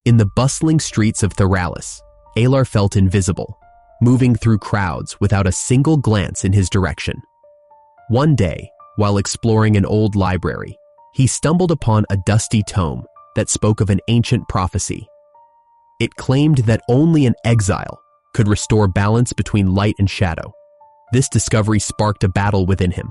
In the bustling streets of Theralis, Alar felt invisible, moving through crowds without a single glance in his direction. One day, while exploring an old library, he stumbled upon a dusty tome that spoke of an ancient prophecy. It claimed that only an exile could restore balance between light and shadow. This discovery sparked a battle within him.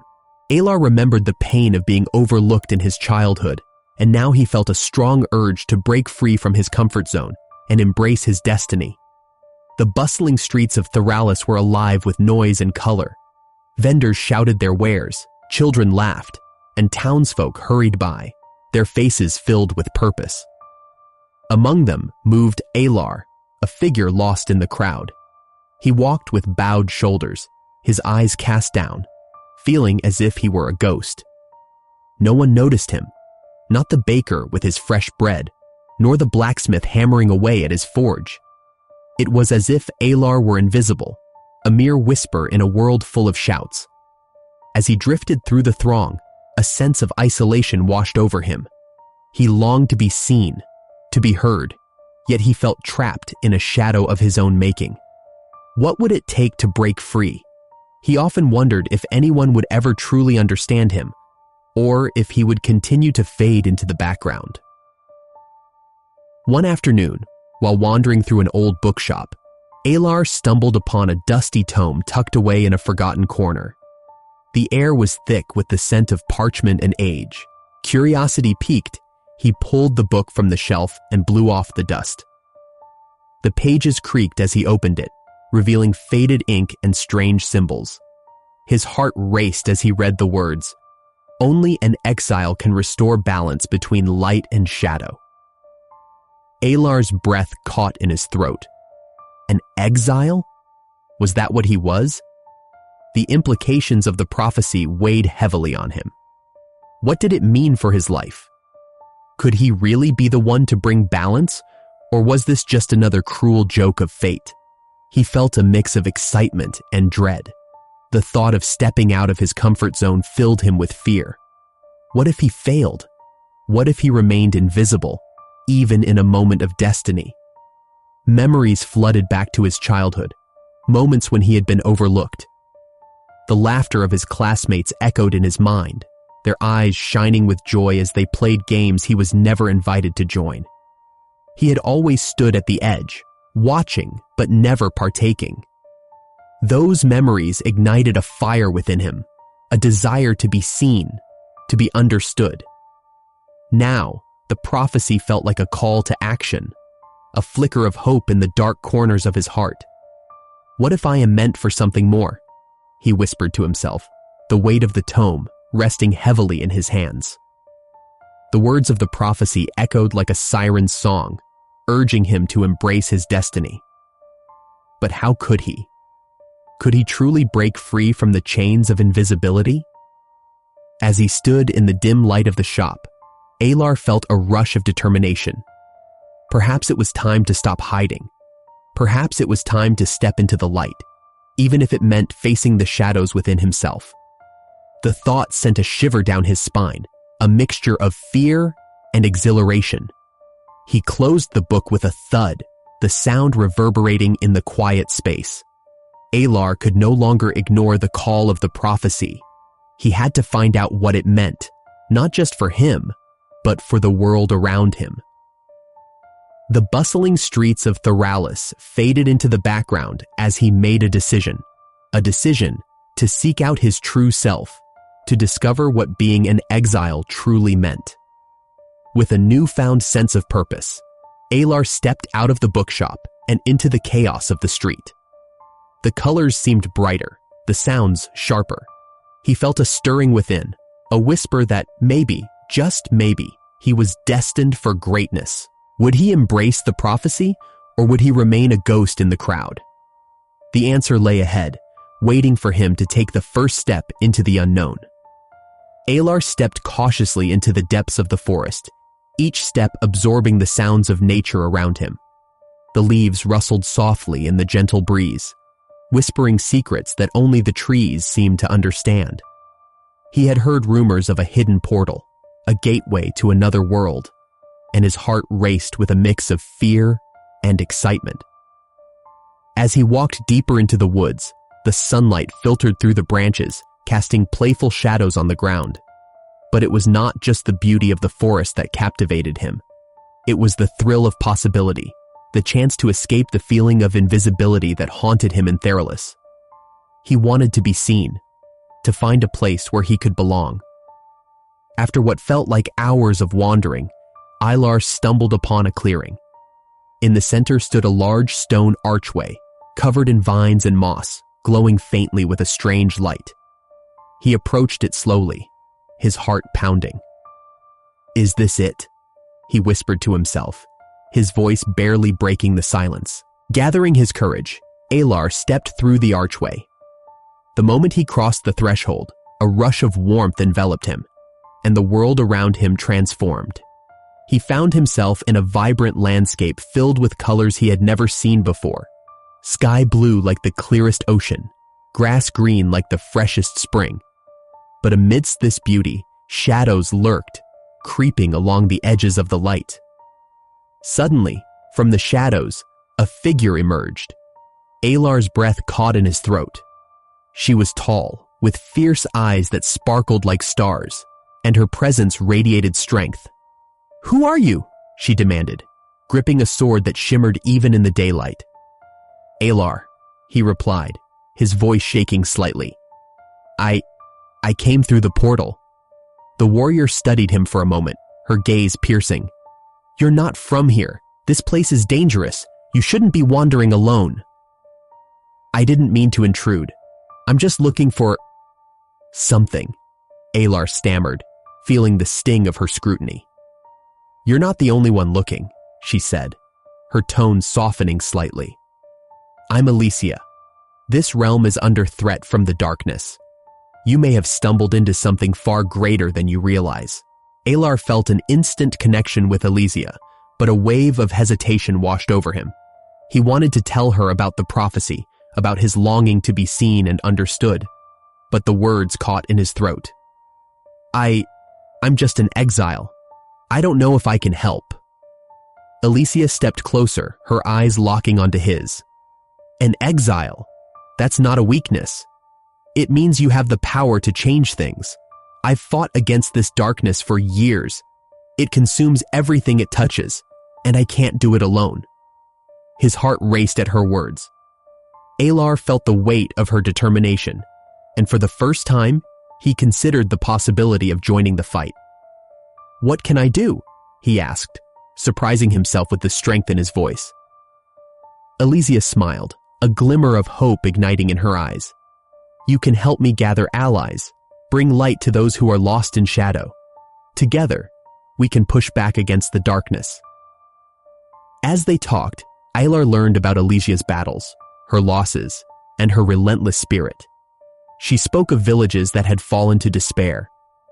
Alar remembered the pain of being overlooked in his childhood, and now he felt a strong urge to break free from his comfort zone and embrace his destiny. The bustling streets of Theralis were alive with noise and color. Vendors shouted their wares, children laughed, and townsfolk hurried by, their faces filled with purpose. Among them moved Alar, a figure lost in the crowd. He walked with bowed shoulders, his eyes cast down, feeling as if he were a ghost. No one noticed him, not the baker with his fresh bread, nor the blacksmith hammering away at his forge. It was as if Alar were invisible, a mere whisper in a world full of shouts. As he drifted through the throng, a sense of isolation washed over him. He longed to be seen, to be heard, yet he felt trapped in a shadow of his own making. What would it take to break free? He often wondered if anyone would ever truly understand him, or if he would continue to fade into the background. One afternoon, while wandering through an old bookshop, Alar stumbled upon a dusty tome tucked away in a forgotten corner. The air was thick with the scent of parchment and age. Curiosity piqued, he pulled the book from the shelf and blew off the dust. The pages creaked as he opened it, revealing faded ink and strange symbols. His heart raced as he read the words, "Only an exile can restore balance between light and shadow." Alar's breath caught in his throat. An exile? Was that what he was? The implications of the prophecy weighed heavily on him. What did it mean for his life? Could he really be the one to bring balance, or was this just another cruel joke of fate? He felt a mix of excitement and dread. The thought of stepping out of his comfort zone filled him with fear. What if he failed? What if he remained invisible, even in a moment of destiny? Memories flooded back to his childhood, moments when he had been overlooked. The laughter of his classmates echoed in his mind, their eyes shining with joy as they played games he was never invited to join. He had always stood at the edge, watching but never partaking. Those memories ignited a fire within him, a desire to be seen, to be understood. Now, the prophecy felt like a call to action, a flicker of hope in the dark corners of his heart. What if I am meant for something more? He whispered to himself, the weight of the tome resting heavily in his hands. The words of the prophecy echoed like a siren's song, urging him to embrace his destiny. But how could he? Could he truly break free from the chains of invisibility? As he stood in the dim light of the shop, Alar felt a rush of determination. Perhaps it was time to stop hiding. Perhaps it was time to step into the light, even if it meant facing the shadows within himself. The thought sent a shiver down his spine, a mixture of fear and exhilaration. He closed the book with a thud, the sound reverberating in the quiet space. Alar could no longer ignore the call of the prophecy. He had to find out what it meant, not just for him, but for the world around him. The bustling streets of Theralis faded into the background as he made a decision to seek out his true self, to discover what being an exile truly meant. With a newfound sense of purpose, Alar stepped out of the bookshop and into the chaos of the street. The colors seemed brighter, the sounds sharper. He felt a stirring within, a whisper that maybe, just maybe, he was destined for greatness. Would he embrace the prophecy, or would he remain a ghost in the crowd? The answer lay ahead, waiting for him to take the first step into the unknown. Alar stepped cautiously into the depths of the forest, each step absorbing the sounds of nature around him. The leaves rustled softly in the gentle breeze, whispering secrets that only the trees seemed to understand. He had heard rumors of a hidden portal, a gateway to another world, and his heart raced with a mix of fear and excitement. As he walked deeper into the woods, the sunlight filtered through the branches, casting playful shadows on the ground. But it was not just the beauty of the forest that captivated him. It was the thrill of possibility, the chance to escape the feeling of invisibility that haunted him in Theralis. He wanted to be seen, to find a place where he could belong. After what felt like hours of wandering, Ilar stumbled upon a clearing. In the center stood a large stone archway, covered in vines and moss, glowing faintly with a strange light. He approached it slowly, his heart pounding. "Is this it?" he whispered to himself, his voice barely breaking the silence. Gathering his courage, Alar stepped through the archway. The moment he crossed the threshold, a rush of warmth enveloped him, and the world around him transformed. He found himself in a vibrant landscape filled with colors he had never seen before. Sky blue like the clearest ocean, grass green like the freshest spring. But amidst this beauty, shadows lurked, creeping along the edges of the light. Suddenly, from the shadows, a figure emerged. Alar's breath caught in his throat. She was tall, with fierce eyes that sparkled like stars, and her presence radiated strength. "Who are you?" she demanded, gripping a sword that shimmered even in the daylight. "Alar," he replied, his voice shaking slightly. I came through the portal." The warrior studied him for a moment, her gaze piercing. "You're not from here. This place is dangerous. You shouldn't be wandering alone." "I didn't mean to intrude. I'm just looking for something," Alar stammered, feeling the sting of her scrutiny. "You're not the only one looking," she said, her tone softening slightly. "I'm Alicia. This realm is under threat from the darkness. You may have stumbled into something far greater than you realize." Alar felt an instant connection with Alicia, but a wave of hesitation washed over him. He wanted to tell her about the prophecy, about his longing to be seen and understood, but the words caught in his throat. I'm just an exile. I don't know if I can help." Alicia stepped closer, her eyes locking onto his. "An exile? That's not a weakness. It means you have the power to change things. I've fought against this darkness for years. It consumes everything it touches, and I can't do it alone." His heart raced at her words. Alar felt the weight of her determination, and for the first time, he considered the possibility of joining the fight. "What can I do?" he asked, surprising himself with the strength in his voice. Alicia smiled, a glimmer of hope igniting in her eyes. "You can help me gather allies, bring light to those who are lost in shadow. Together, we can push back against the darkness." As they talked, Alar learned about Alicia's battles, her losses, and her relentless spirit. She spoke of villages that had fallen to despair,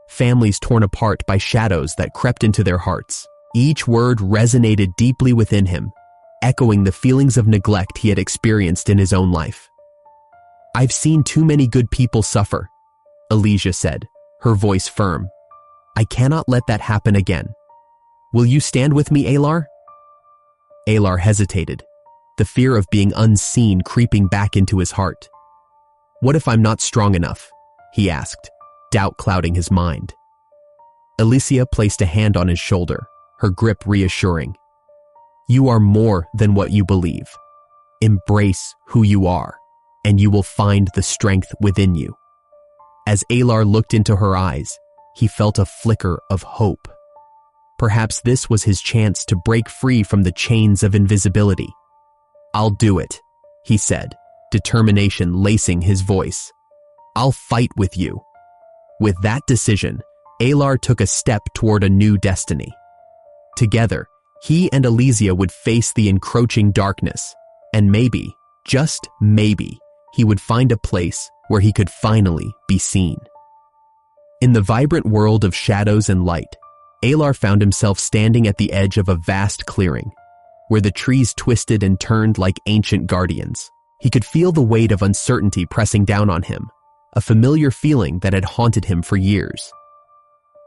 families torn apart by shadows that crept into their hearts. Each word resonated deeply within him, echoing the feelings of neglect he had experienced in his own life. "I've seen too many good people suffer," Alicia said, her voice firm. "I cannot let that happen again. Will you stand with me, Alar?" Alar hesitated, the fear of being unseen creeping back into his heart. "What if I'm not strong enough?" he asked, doubt clouding his mind. Alicia placed a hand on his shoulder, her grip reassuring. "You are more than what you believe. Embrace who you are, and you will find the strength within you." As Alar looked into her eyes, he felt a flicker of hope. Perhaps this was his chance to break free from the chains of invisibility. "I'll do it," he said, determination lacing his voice. "I'll fight with you." With that decision, Alar took a step toward a new destiny. Together, he and Alicia would face the encroaching darkness, and maybe, just maybe, he would find a place where he could finally be seen. In the vibrant world of shadows and light, Alar found himself standing at the edge of a vast clearing, where the trees twisted and turned like ancient guardians. He could feel the weight of uncertainty pressing down on him, a familiar feeling that had haunted him for years.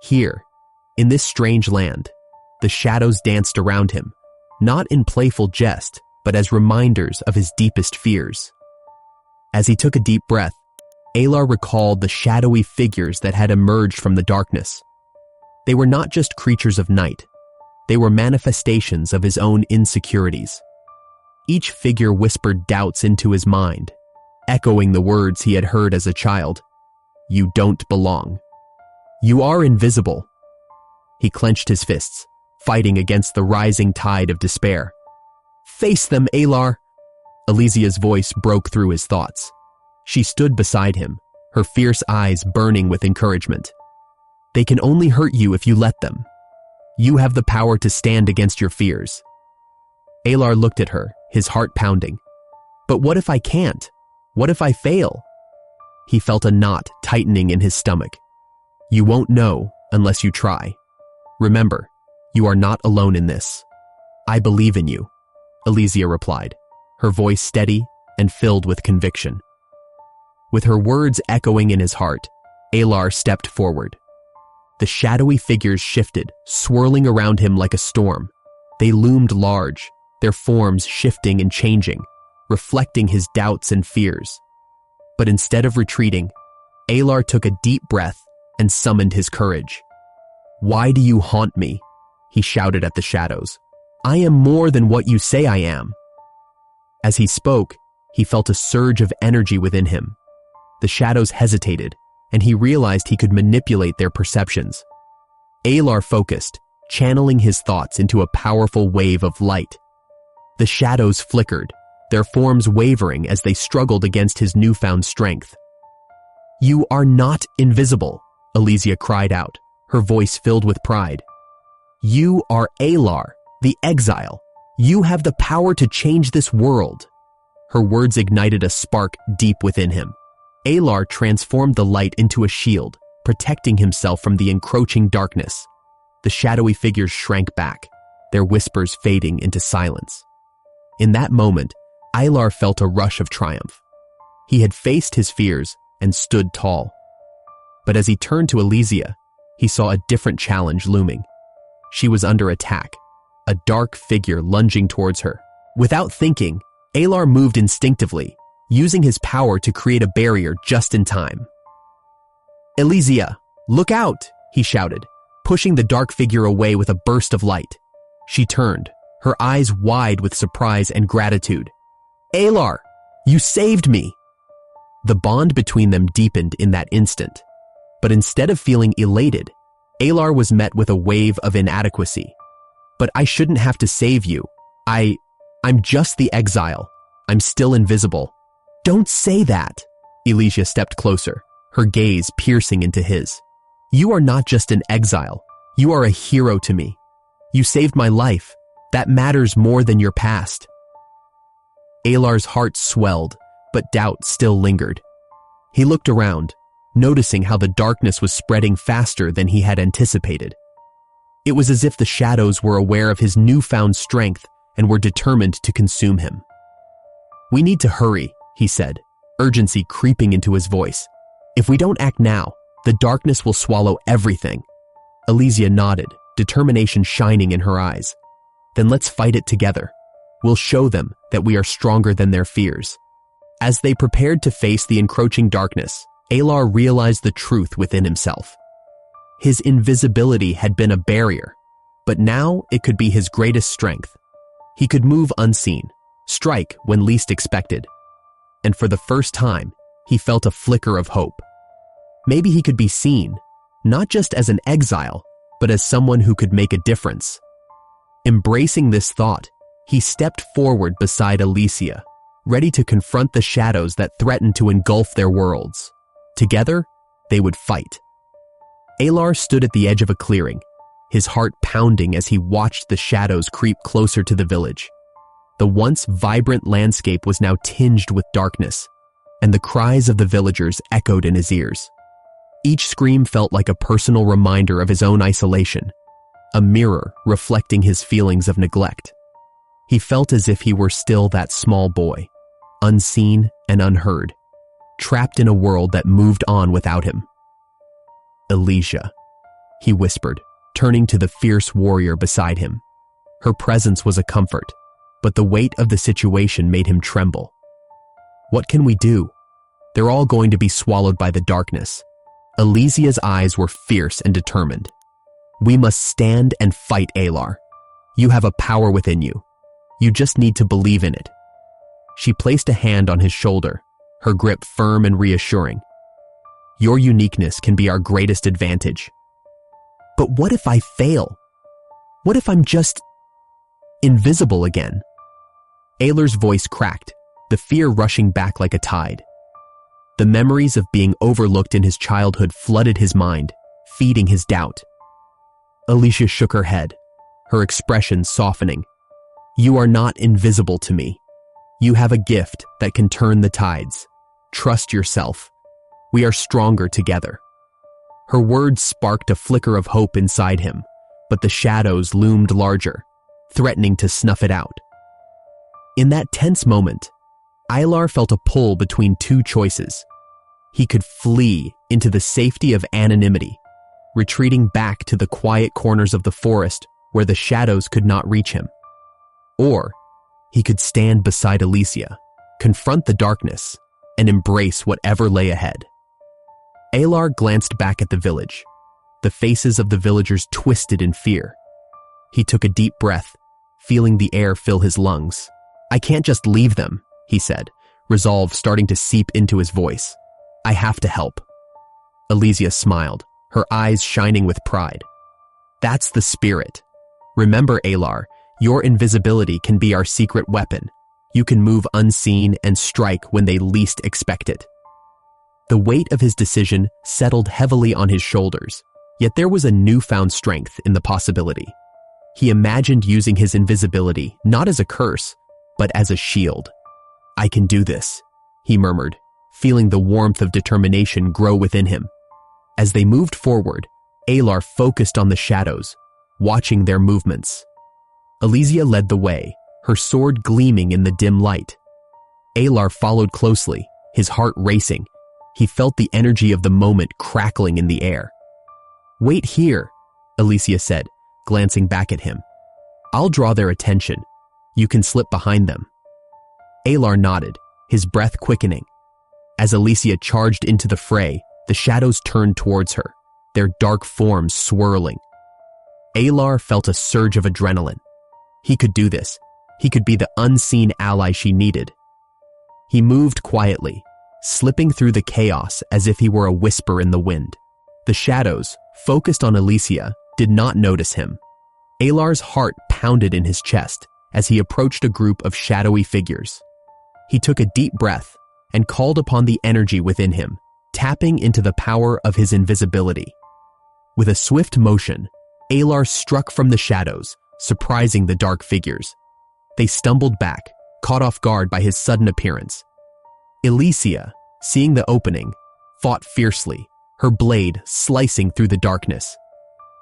Here, in this strange land, The shadows danced around him, not in playful jest, but as reminders of his deepest fears. As he took a deep breath, Alar recalled the shadowy figures that had emerged from the darkness. They were not just creatures of night. They were manifestations of his own insecurities. Each figure whispered doubts into his mind, echoing the words he had heard as a child. "You don't belong. You are invisible." He clenched his fists, fighting against the rising tide of despair. "Face them, Alar!" Elysia's voice broke through his thoughts. She stood beside him, her fierce eyes burning with encouragement. "They can only hurt you if you let them. You have the power to stand against your fears." Alar looked at her, his heart pounding. "But what if I can't? What if I fail?" He felt a knot tightening in his stomach. "You won't know unless you try. Remember, you are not alone in this. I believe in you," Elysia replied, her voice steady and filled with conviction. With her words echoing in his heart, Alar stepped forward. The shadowy figures shifted, swirling around him like a storm. They loomed large, their forms shifting and changing, reflecting his doubts and fears. But instead of retreating, Alar took a deep breath and summoned his courage. "Why do you haunt me?" he shouted at the shadows. "I am more than what you say I am." As he spoke, he felt a surge of energy within him. The shadows hesitated, and he realized he could manipulate their perceptions. Alar focused, channeling his thoughts into a powerful wave of light. The shadows flickered, their forms wavering as they struggled against his newfound strength. "You are not invisible," Elysia cried out, her voice filled with pride. "You are Alar, the exile. You have the power to change this world." Her words ignited a spark deep within him. Alar transformed the light into a shield, protecting himself from the encroaching darkness. The shadowy figures shrank back, their whispers fading into silence. In that moment, Alar felt a rush of triumph. He had faced his fears and stood tall. But as he turned to Elysia, he saw a different challenge looming. She was under attack, a dark figure lunging towards her. Without thinking, Alar moved instinctively, using his power to create a barrier just in time. "Elysia, look out!" he shouted, pushing the dark figure away with a burst of light. She turned, her eyes wide with surprise and gratitude. "Alar, you saved me!" The bond between them deepened in that instant. But instead of feeling elated, Alar was met with a wave of inadequacy. "But I shouldn't have to save you. I'm just the exile. I'm still invisible." "Don't say that." Elysia stepped closer, her gaze piercing into his. "You are not just an exile. You are a hero to me. You saved my life. That matters more than your past." Alar's heart swelled, but doubt still lingered. He looked around, noticing how the darkness was spreading faster than he had anticipated. It was as if the shadows were aware of his newfound strength and were determined to consume him. "We need to hurry," he said, urgency creeping into his voice. "If we don't act now, the darkness will swallow everything." Elysia nodded, determination shining in her eyes. "Then let's fight it together. We'll show them that we are stronger than their fears." As they prepared to face the encroaching darkness, Alar realized the truth within himself. His invisibility had been a barrier, but now it could be his greatest strength. He could move unseen, strike when least expected. And for the first time, he felt a flicker of hope. Maybe he could be seen, not just as an exile, but as someone who could make a difference. Embracing this thought, he stepped forward beside Elysia, ready to confront the shadows that threatened to engulf their worlds. Together, they would fight. Alar stood at the edge of a clearing, his heart pounding as he watched the shadows creep closer to the village. The once vibrant landscape was now tinged with darkness, and the cries of the villagers echoed in his ears. Each scream felt like a personal reminder of his own isolation, a mirror reflecting his feelings of neglect. He felt as if he were still that small boy, unseen and unheard, trapped in a world that moved on without him. "Elysia," he whispered, turning to the fierce warrior beside him. Her presence was a comfort, but the weight of the situation made him tremble. What can we do? They're all going to be swallowed by the darkness. Elysia's eyes were fierce and determined. We must stand and fight, Alar. You have a power within you. You just need to believe in it. She placed a hand on his shoulder, her grip firm and reassuring. Your uniqueness can be our greatest advantage. But what if I fail? What if I'm just invisible again? Alar's voice cracked, the fear rushing back like a tide. The memories of being overlooked in his childhood flooded his mind, feeding his doubt. Alicia shook her head, her expression softening. You are not invisible to me. You have a gift that can turn the tides. Trust yourself. We are stronger together. Her words sparked a flicker of hope inside him, but the shadows loomed larger, threatening to snuff it out. In that tense moment, Alar felt a pull between two choices. He could flee into the safety of anonymity, retreating back to the quiet corners of the forest where the shadows could not reach him. Or he could stand beside Alicia, confront the darkness, and embrace whatever lay ahead. Alar glanced back at the village. The faces of the villagers twisted in fear. He took a deep breath, feeling the air fill his lungs. I can't just leave them, he said, resolve starting to seep into his voice. I have to help. Elysia smiled, her eyes shining with pride. That's the spirit. Remember, Alar, your invisibility can be our secret weapon. You can move unseen and strike when they least expect it. The weight of his decision settled heavily on his shoulders, yet there was a newfound strength in the possibility. He imagined using his invisibility not as a curse, but as a shield. I can do this, he murmured, feeling the warmth of determination grow within him. As they moved forward, Alar focused on the shadows, watching their movements. Elysia led the way, her sword gleaming in the dim light. Alar followed closely, his heart racing. He felt the energy of the moment crackling in the air. Wait here, Elysia said, glancing back at him. I'll draw their attention. You can slip behind them. Alar nodded, his breath quickening. As Elysia charged into the fray, the shadows turned towards her, their dark forms swirling. Alar felt a surge of adrenaline. He could do this. He could be the unseen ally she needed. He moved quietly, slipping through the chaos as if he were a whisper in the wind. The shadows, focused on Elysia, did not notice him. Alar's heart pounded in his chest as he approached a group of shadowy figures. He took a deep breath and called upon the energy within him, tapping into the power of his invisibility. With a swift motion, Alar struck from the shadows, surprising the dark figures. They stumbled back, caught off guard by his sudden appearance. Elysia, seeing the opening, fought fiercely, her blade slicing through the darkness.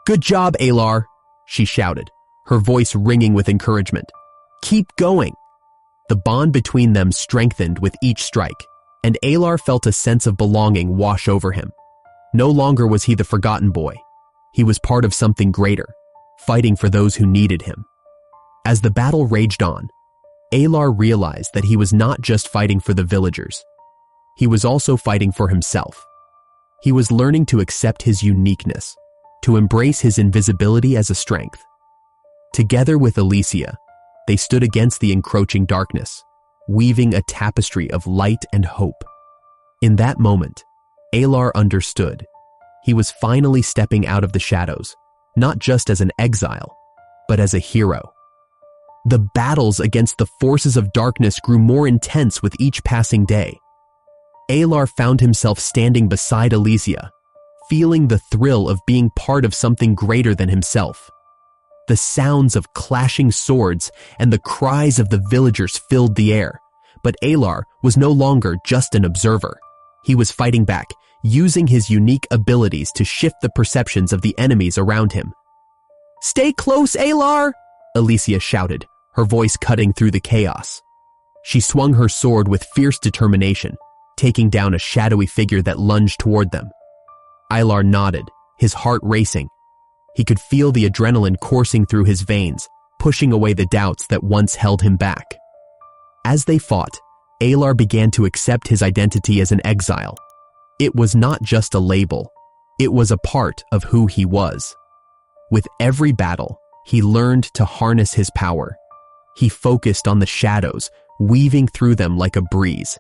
Good job, Alar, she shouted, her voice ringing with encouragement. Keep going. The bond between them strengthened with each strike, and Alar felt a sense of belonging wash over him. No longer was he the forgotten boy. He was part of something greater, fighting for those who needed him. As the battle raged on, Alar realized that he was not just fighting for the villagers. He was also fighting for himself. He was learning to accept his uniqueness, to embrace his invisibility as a strength. Together with Elysia, they stood against the encroaching darkness, weaving a tapestry of light and hope. In that moment, Alar understood. He was finally stepping out of the shadows, not just as an exile, but as a hero. The battles against the forces of darkness grew more intense with each passing day. Alar found himself standing beside Elysia, feeling the thrill of being part of something greater than himself. The sounds of clashing swords and the cries of the villagers filled the air, but Alar was no longer just an observer. He was fighting back, using his unique abilities to shift the perceptions of the enemies around him. Stay close, Alar! Elysia shouted, her voice cutting through the chaos. She swung her sword with fierce determination, taking down a shadowy figure that lunged toward them. Alar nodded, his heart racing. He could feel the adrenaline coursing through his veins, pushing away the doubts that once held him back. As they fought, Alar began to accept his identity as an exile. It was not just a label, it was a part of who he was. With every battle, he learned to harness his power. He focused on the shadows, weaving through them like a breeze.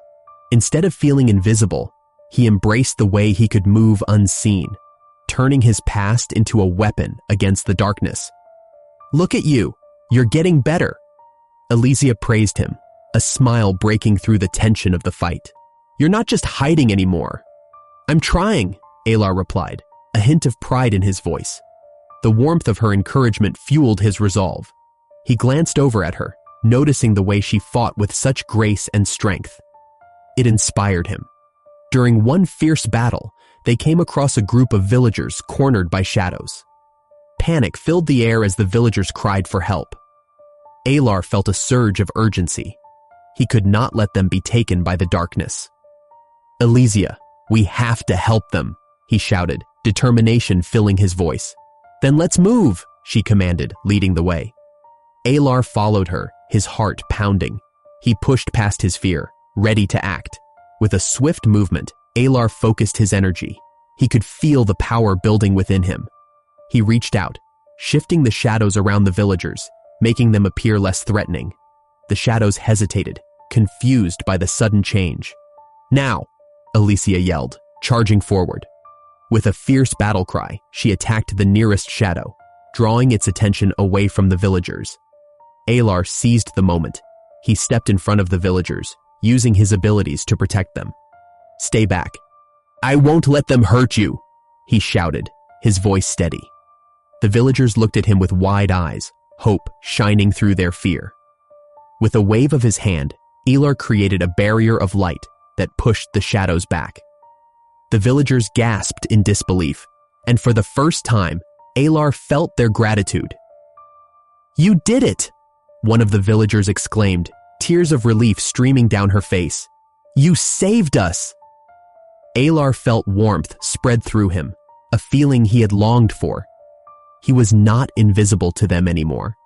Instead of feeling invisible, he embraced the way he could move unseen, turning his past into a weapon against the darkness. "Look at you, you're getting better." Elysia praised him, a smile breaking through the tension of the fight. "You're not just hiding anymore." "I'm trying," Alar replied, a hint of pride in his voice. The warmth of her encouragement fueled his resolve. He glanced over at her, noticing the way she fought with such grace and strength. It inspired him. During one fierce battle, they came across a group of villagers cornered by shadows. Panic filled the air as the villagers cried for help. Alar felt a surge of urgency. He could not let them be taken by the darkness. "Elysia, we have to help them," he shouted, determination filling his voice. "Then let's move," she commanded, leading the way. Alar followed her, his heart pounding. He pushed past his fear, ready to act. With a swift movement, Alar focused his energy. He could feel the power building within him. He reached out, shifting the shadows around the villagers, making them appear less threatening. The shadows hesitated, confused by the sudden change. "Now!" Elysia yelled, charging forward. With a fierce battle cry, she attacked the nearest shadow, drawing its attention away from the villagers. Alar seized the moment. He stepped in front of the villagers, using his abilities to protect them. "Stay back. I won't let them hurt you," he shouted, his voice steady. The villagers looked at him with wide eyes, hope shining through their fear. With a wave of his hand, Alar created a barrier of light that pushed the shadows back. The villagers gasped in disbelief, and for the first time, Alar felt their gratitude. "You did it!" one of the villagers exclaimed, tears of relief streaming down her face. "You saved us!" Alar felt warmth spread through him, a feeling he had longed for. He was not invisible to them anymore.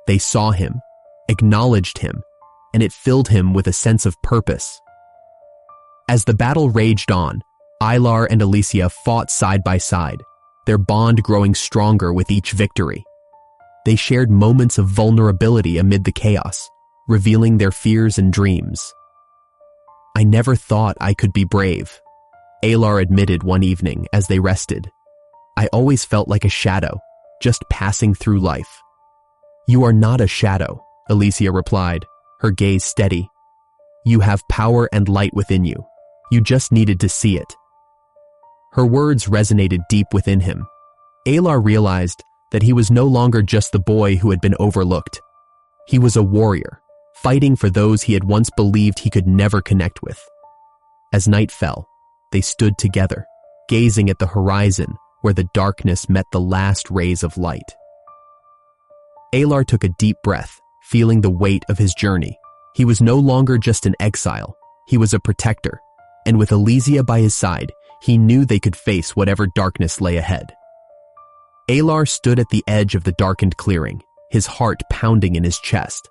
They saw him, acknowledged him, and it filled him with a sense of purpose. As the battle raged on, Alar and Elysia fought side by side, their bond growing stronger with each victory. They shared moments of vulnerability amid the chaos, revealing their fears and dreams. "I never thought I could be brave," Alar admitted one evening as they rested. "I always felt like a shadow, just passing through life." "You are not a shadow," Elysia replied, her gaze steady. "You have power and light within you. You just needed to see it." Her words resonated deep within him. Alar realized that he was no longer just the boy who had been overlooked. He was a warrior, fighting for those he had once believed he could never connect with. As night fell, they stood together, gazing at the horizon where the darkness met the last rays of light. Alar took a deep breath, feeling the weight of his journey. He was no longer just an exile, he was a protector, and with Elysia by his side, he knew they could face whatever darkness lay ahead. Alar stood at the edge of the darkened clearing, his heart pounding in his chest.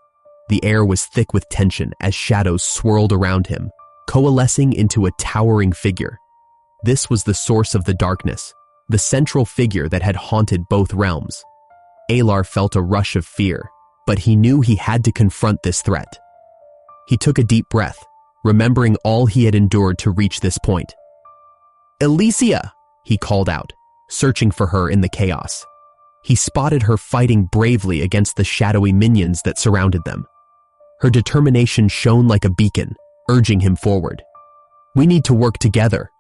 The air was thick with tension as shadows swirled around him, coalescing into a towering figure. This was the source of the darkness, the central figure that had haunted both realms. Alar felt a rush of fear, but he knew he had to confront this threat. He took a deep breath, remembering all he had endured to reach this point. "Elysia!" he called out, searching for her in the chaos. He spotted her fighting bravely against the shadowy minions that surrounded them. Her determination shone like a beacon, urging him forward. "We need to work together."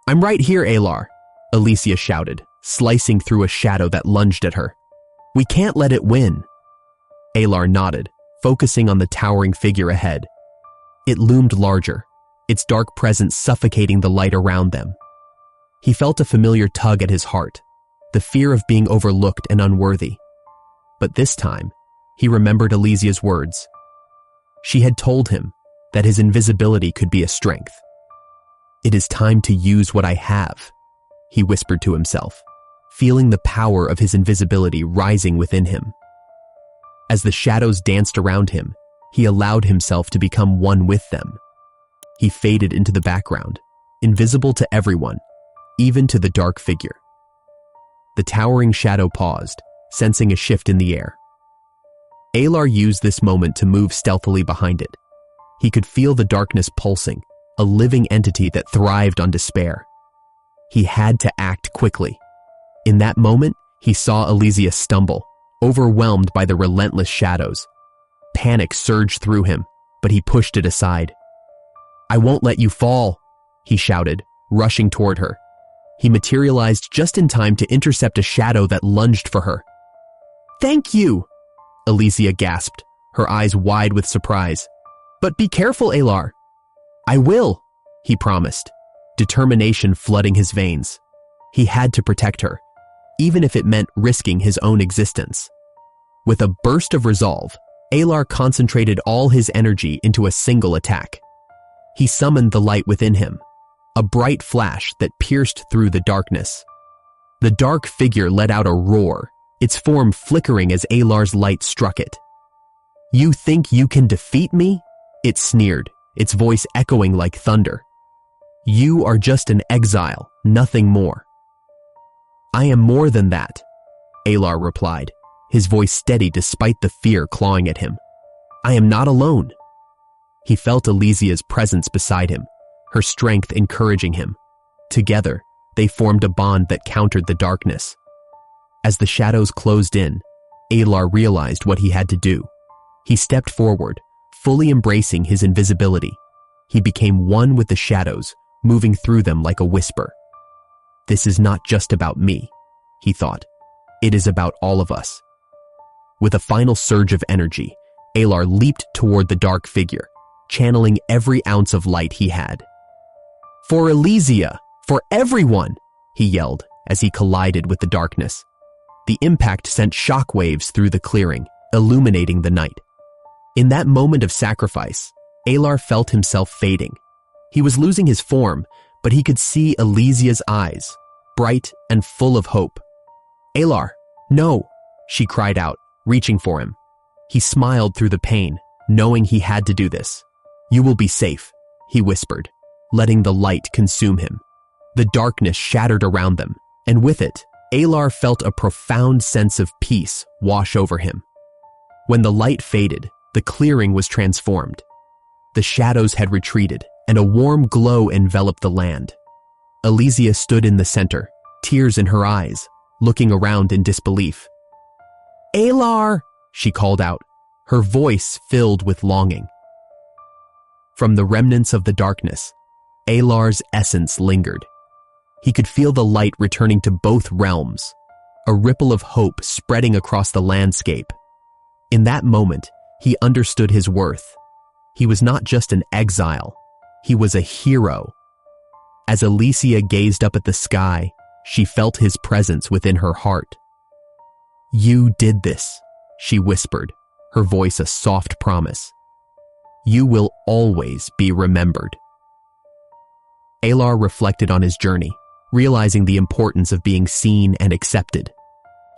"I'm right here, Alar," Elysia shouted, slicing through a shadow that lunged at her. "We can't let it win." Alar nodded, focusing on the towering figure ahead. It loomed larger, its dark presence suffocating the light around them. He felt a familiar tug at his heart, the fear of being overlooked and unworthy. But this time, he remembered Elysia's words. She had told him that his invisibility could be a strength. "It is time to use what I have," he whispered to himself, feeling the power of his invisibility rising within him. As the shadows danced around him, he allowed himself to become one with them. He faded into the background, invisible to everyone, even to the dark figure. The towering shadow paused, sensing a shift in the air. Alar used this moment to move stealthily behind it. He could feel the darkness pulsing, a living entity that thrived on despair. He had to act quickly. In that moment, he saw Elysia stumble, overwhelmed by the relentless shadows. Panic surged through him, but he pushed it aside. "I won't let you fall," he shouted, rushing toward her. He materialized just in time to intercept a shadow that lunged for her. "Thank you," Elysia gasped, her eyes wide with surprise. "But be careful, Alar." "I will," he promised, determination flooding his veins. He had to protect her, even if it meant risking his own existence. With a burst of resolve, Alar concentrated all his energy into a single attack. He summoned the light within him, a bright flash that pierced through the darkness. The dark figure let out a roar, its form flickering as Alar's light struck it. "You think you can defeat me?" It sneered, its voice echoing like thunder. "You are just an exile, nothing more." "I am more than that," Alar replied, his voice steady despite the fear clawing at him. "I am not alone." He felt Elysia's presence beside him, her strength encouraging him. Together, they formed a bond that countered the darkness. As the shadows closed in, Alar realized what he had to do. He stepped forward, fully embracing his invisibility. He became one with the shadows, moving through them like a whisper. "This is not just about me," he thought. "It is about all of us." With a final surge of energy, Alar leaped toward the dark figure, channeling every ounce of light he had. "For Elysia! For everyone!" he yelled as he collided with the darkness. The impact sent shockwaves through the clearing, illuminating the night. In that moment of sacrifice, Alar felt himself fading. He was losing his form, but he could see Elysia's eyes, bright and full of hope. "Alar, no!" she cried out, reaching for him. He smiled through the pain, knowing he had to do this. "You will be safe," he whispered, letting the light consume him. The darkness shattered around them, and with it, Alar felt a profound sense of peace wash over him. When the light faded, the clearing was transformed. The shadows had retreated, and a warm glow enveloped the land. Elysia stood in the center, tears in her eyes, looking around in disbelief. "Alar!" she called out, her voice filled with longing. From the remnants of the darkness, Alar's essence lingered. He could feel the light returning to both realms, a ripple of hope spreading across the landscape. In that moment, he understood his worth. He was not just an exile, he was a hero. As Elysia gazed up at the sky, she felt his presence within her heart. "You did this," she whispered, her voice a soft promise. "You will always be remembered." Alar reflected on his journey, realizing the importance of being seen and accepted.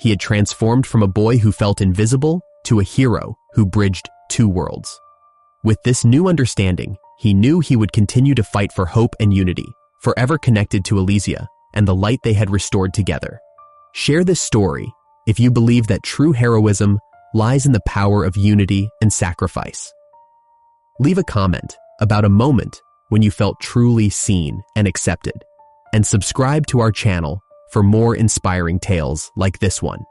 He had transformed from a boy who felt invisible to a hero who bridged two worlds. With this new understanding, he knew he would continue to fight for hope and unity, forever connected to Elysia and the light they had restored together. Share this story if you believe that true heroism lies in the power of unity and sacrifice. Leave a comment about a moment when you felt truly seen and accepted, and subscribe to our channel for more inspiring tales like this one.